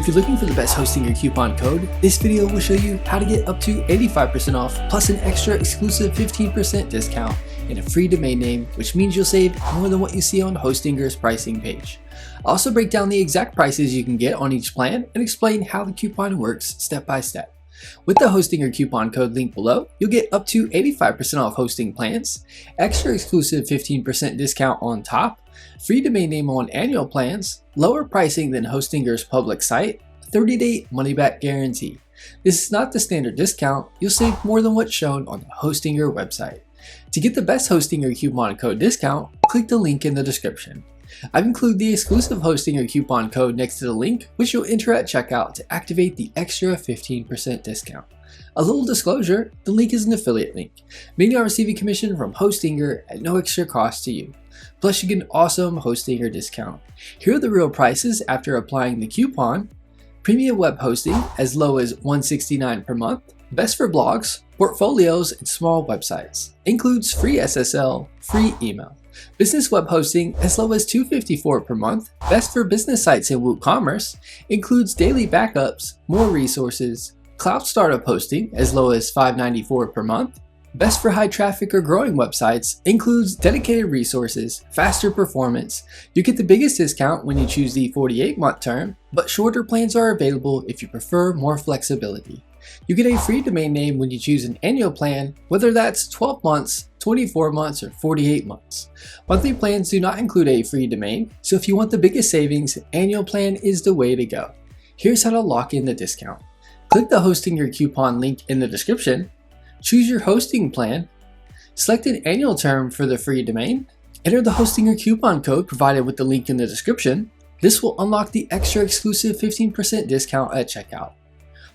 If you're looking for the best Hostinger coupon code, this video will show you how to get up to 85% off plus an extra exclusive 15% discount and a free domain name, which means you'll save more than what you see on Hostinger's pricing page. I'll also break down the exact prices you can get on each plan and explain how the coupon works step by step. With the Hostinger coupon code link below, you'll get up to 85% off hosting plans, extra exclusive 15% discount on top, free domain name on annual plans, lower pricing than Hostinger's public site, 30-day money-back guarantee. This is not the standard discount, you'll save more than what's shown on the Hostinger website. To get the best Hostinger coupon code discount, click the link in the description. I've included the exclusive Hostinger coupon code next to the link, which you'll enter at checkout to activate the extra 15% discount. A little disclosure, the link is an affiliate link, meaning I'll receive a commission from Hostinger at no extra cost to you. Plus you get an awesome Hostinger discount. Here are the real prices after applying the coupon. Premium web hosting as low as $169 per month. Best for blogs, portfolios, and small websites. Includes free SSL, free email. Business web hosting as low as $254 per month. Best for business sites and WooCommerce. Includes daily backups, more resources. Cloud startup hosting as low as $594 per month. Best for high traffic or growing websites. Includes dedicated resources, faster performance. You get the biggest discount when you choose the 48-month term, but shorter plans are available if you prefer more flexibility. You get a free domain name when you choose an annual plan, whether that's 12 months, 24 months, or 48 months. Monthly plans do not include a free domain, so if you want the biggest savings, an annual plan is the way to go. Here's how to lock in the discount. Click the Hostinger coupon link in the description, choose your hosting plan, select an annual term for the free domain, enter the Hostinger coupon code provided with the link in the description. This will unlock the extra exclusive 15% discount at checkout.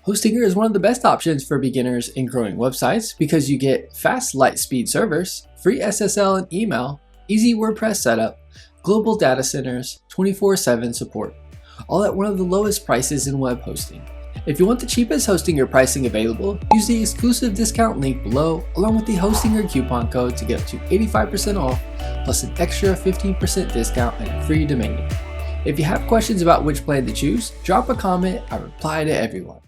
Hostinger is one of the best options for beginners in growing websites because you get fast light speed servers, free SSL and email, easy WordPress setup, global data centers, 24/7 support, all at one of the lowest prices in web hosting. If you want the cheapest Hostinger pricing available, use the exclusive discount link below along with the Hostinger coupon code to get up to 85% off plus an extra 15% discount and a free domain name. If you have questions about which plan to choose, drop a comment, I reply to everyone.